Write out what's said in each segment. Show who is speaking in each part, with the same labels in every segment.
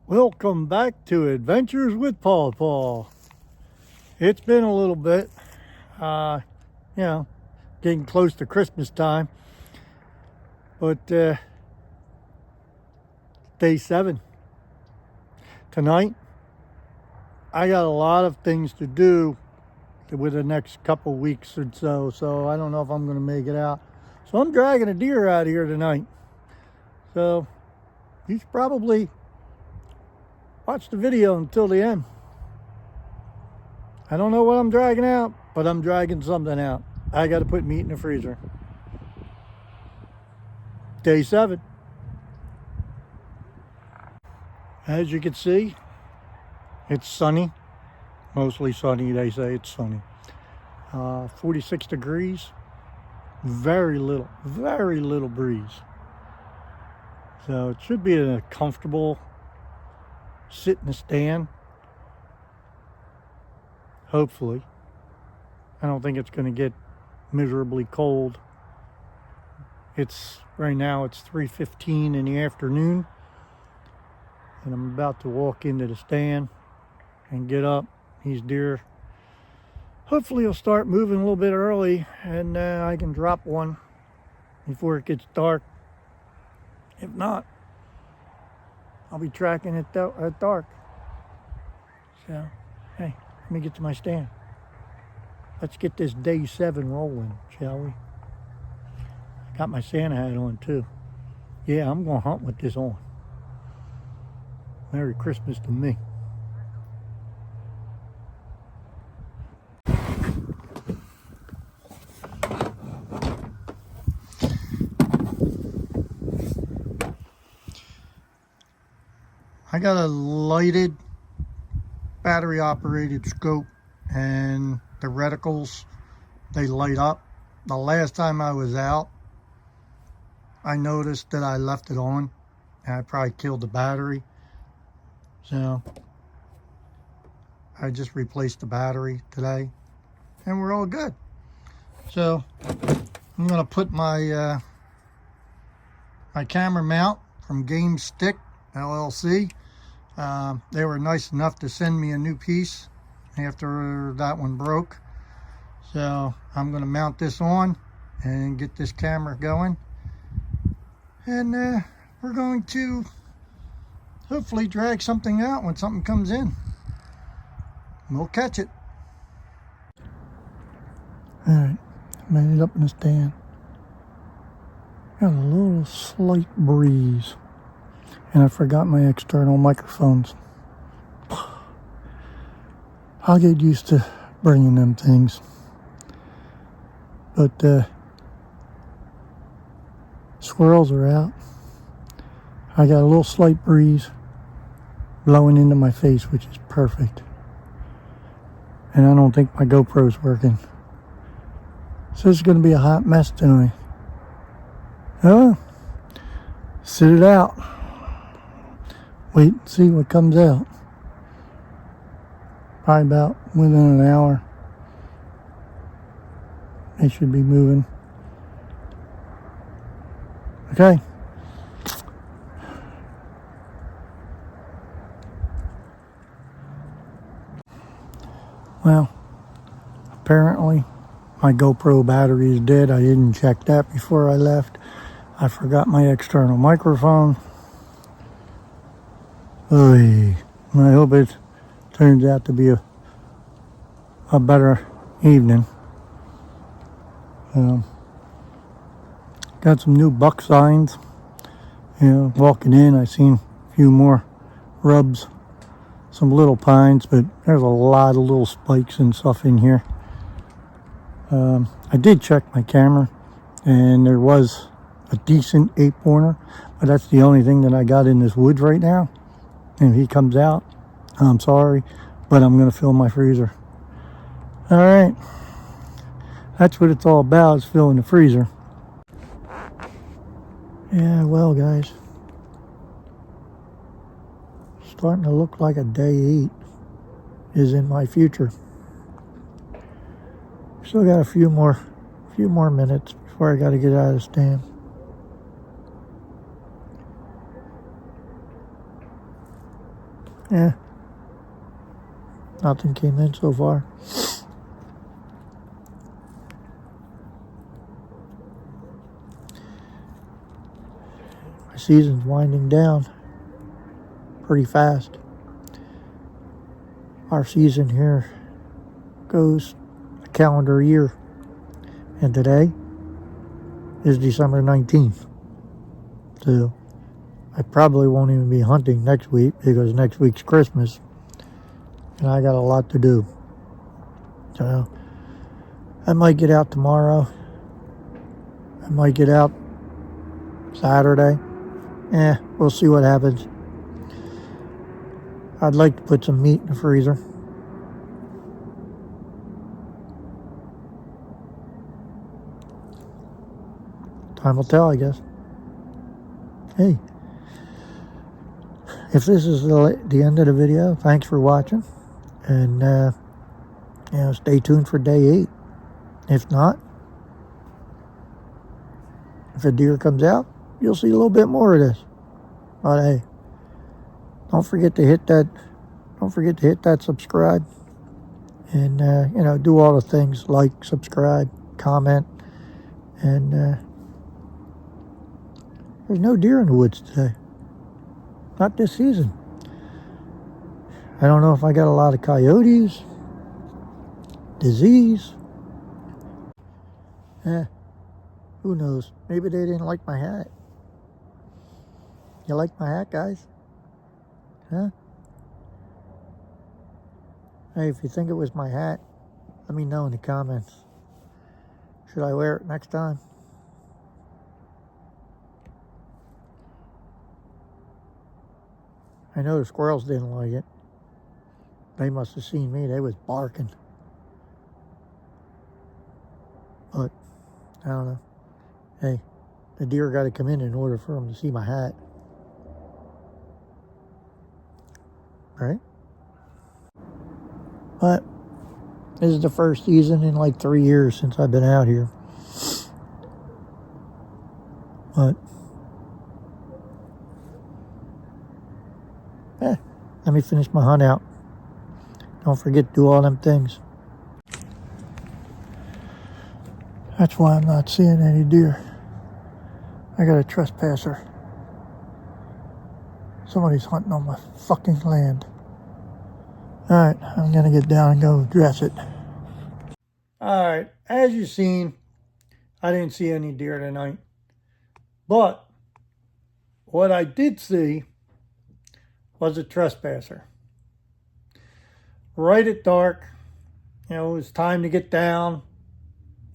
Speaker 1: Welcome back to Adventures with Paw Paw. It's been a little bit, you know, getting close to Christmas time, but day 7. Tonight, I got a lot of things to do with the next couple weeks or so I don't know if I'm going to make it out. So I'm dragging a deer out here tonight. So you should probably watch the video until the end. I don't know what I'm dragging out, but I'm dragging something out. I got to put meat in the freezer. Day 7. As you can see, it's sunny. Mostly sunny, they say it's sunny. 46 degrees. Very little breeze. So it should be a comfortable sit in the stand. Hopefully. I don't think it's going to get miserably cold. Right now it's 3:15 in the afternoon, and I'm about to walk into the stand and get up. These deer hopefully will start moving a little bit early, and I can drop one before it gets dark. If not, I'll be tracking it at dark. So, hey, let me get to my stand. Let's get this day 7 rolling, shall we? Got my Santa hat on too. Yeah, I'm going to hunt with this on. Merry Christmas to me. I got a lighted battery operated scope, and the reticles, they light up. The last time I was out, I noticed that I left it on, and I probably killed the battery. So I just replaced the battery today, and we're all good. So I'm gonna put my my camera mount from Game Stick LLC. They were nice enough to send me a new piece after that one broke. So I'm going to mount this on and get this camera going. And we're going to hopefully drag something out when something comes in. We'll catch it. Alright, made it up in the stand. Got a little slight breeze. And I forgot my external microphones. I'll get used to bringing them things. But squirrels are out. I got a little slight breeze blowing into my face, which is perfect. And I don't think my GoPro's working. So it's going to be a hot mess tonight. Oh, sit it out. Wait and see what comes out. Probably about within an hour. They should be moving. Okay. Well, apparently my GoPro battery is dead. I didn't check that before I left. I forgot my external microphone. Oy. I hope it turns out to be a better evening. Got some new buck signs. Walking in, I seen a few more rubs, some little pines, but there's a lot of little spikes and stuff in here. I did check my camera, and there was a decent 8-pointer, but that's the only thing that I got in this woods right now. And if he comes out, I'm sorry, but I'm going to fill my freezer. All right. That's what it's all about, is filling the freezer. Yeah, well, guys. Starting to look like a day 8 is in my future. Still got a few more minutes before I got to get out of the stand. Yeah. Nothing came in so far. My season's winding down pretty fast. Our season here goes a calendar year. And today is December 19th. So I probably won't even be hunting next week because next week's Christmas. And I got a lot to do. So I might get out tomorrow. I might get out Saturday. We'll see what happens. I'd like to put some meat in the freezer. Time will tell, I guess. Hey, if this is the end of the video, thanks for watching. And, stay tuned for day 8. If not, if a deer comes out, you'll see a little bit more of this. But hey, don't forget to hit that subscribe. And, do all the things like, subscribe, comment. And there's no deer in the woods today. Not this season. I don't know if I got a lot of coyotes, disease. Who knows? Maybe they didn't like my hat. You like my hat, guys? Huh? Hey, if you think it was my hat, let me know in the comments. Should I wear it next time? I know the squirrels didn't like it. They must have seen me. They was barking. But, I don't know. Hey, the deer got to come in order for them to see my hat. Right? But, this is the first season in like 3 years since I've been out here. But, let me finish my hunt out. Don't forget to do all them things. That's why I'm not seeing any deer. I got a trespasser. Somebody's hunting on my fucking land. Alright, I'm gonna get down and go dress it. Alright, as you've seen, I didn't see any deer tonight. But, what I did see was a trespasser. Right at dark, it was time to get down,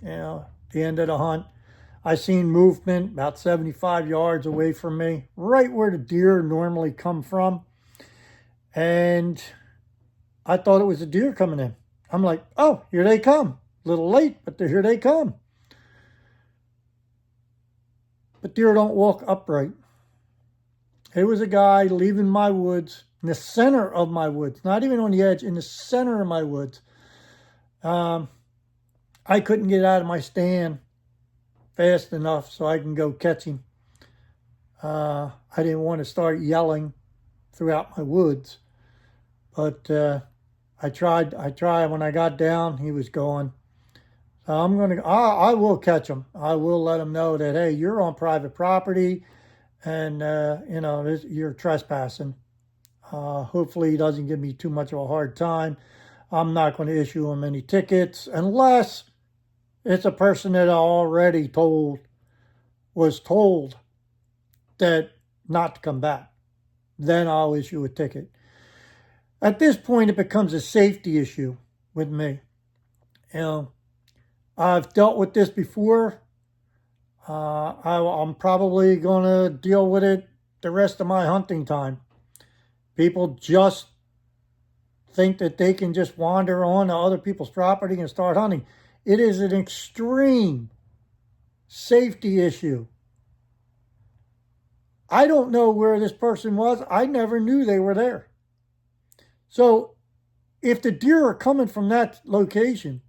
Speaker 1: the end of the hunt. I seen movement about 75 yards away from me, right where the deer normally come from. And I thought it was a deer coming in. I'm like, oh, here they come. A little late, but here they come. But deer don't walk upright. It was a guy leaving my woods, in the center of my woods, not even on the edge, in the center of my woods. I couldn't get out of my stand fast enough so I can go catch him. I didn't want to start yelling throughout my woods, but I tried. When I got down, he was gone. So I will catch him. I will let him know that, hey, you're on private property. And, you're trespassing. Hopefully he doesn't give me too much of a hard time. I'm not going to issue him any tickets unless it's a person that I already was told that not to come back. Then I'll issue a ticket. At this point, it becomes a safety issue with me. I've dealt with this before. I'm probably going to deal with it the rest of my hunting time. People just think that they can just wander on to other people's property and start hunting. It is an extreme safety issue. I don't know where this person was. I never knew they were there. So if the deer are coming from that location,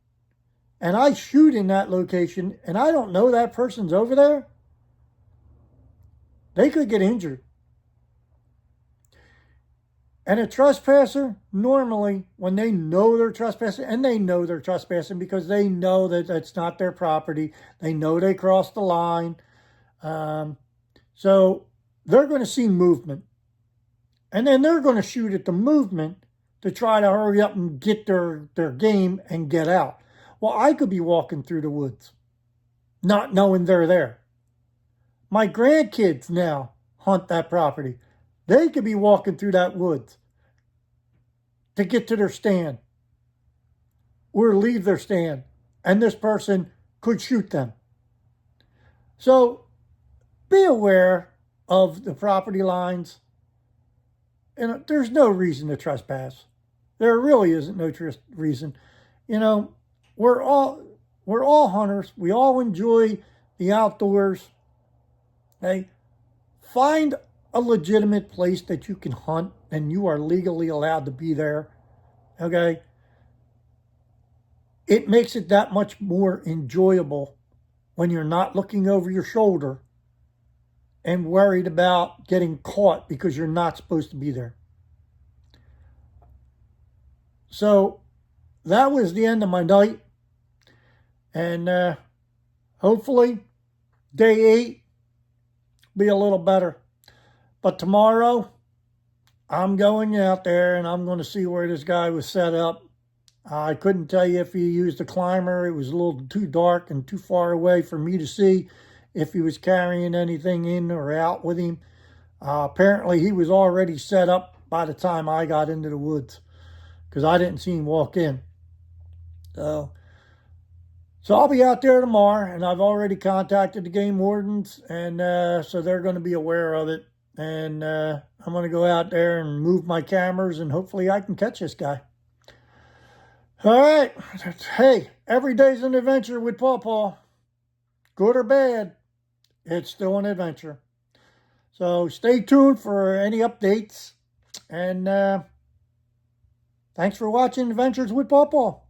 Speaker 1: and I shoot in that location, and I don't know that person's over there, they could get injured. And a trespasser, normally, when they know they're trespassing, and they know they're trespassing because they know that that's not their property, they know they crossed the line, so they're going to see movement. And then they're going to shoot at the movement to try to hurry up and get their game and get out. Well, I could be walking through the woods, not knowing they're there. My grandkids now hunt that property. They could be walking through that woods to get to their stand or leave their stand, and this person could shoot them. So be aware of the property lines. And there's no reason to trespass. There really isn't no reason. You know, we're all hunters. We all enjoy the outdoors. Okay? Find a legitimate place that you can hunt and you are legally allowed to be there. Okay? It makes it that much more enjoyable when you're not looking over your shoulder and worried about getting caught because you're not supposed to be there. So that was the end of my night. And hopefully day 8 be a little better. But tomorrow I'm going out there and I'm going to see where this guy was set up. I couldn't tell you if he used a climber. It was a little too dark and too far away for me to see if he was carrying anything in or out with him. Apparently he was already set up by the time I got into the woods, because I didn't see him walk in. So I'll be out there tomorrow, and I've already contacted the game wardens, and so they're going to be aware of it. And I'm going to go out there and move my cameras, and hopefully I can catch this guy. All right. Hey, every day's an adventure with Paw Paw. Good or bad, it's still an adventure. So stay tuned for any updates. And thanks for watching Adventures with Paw Paw.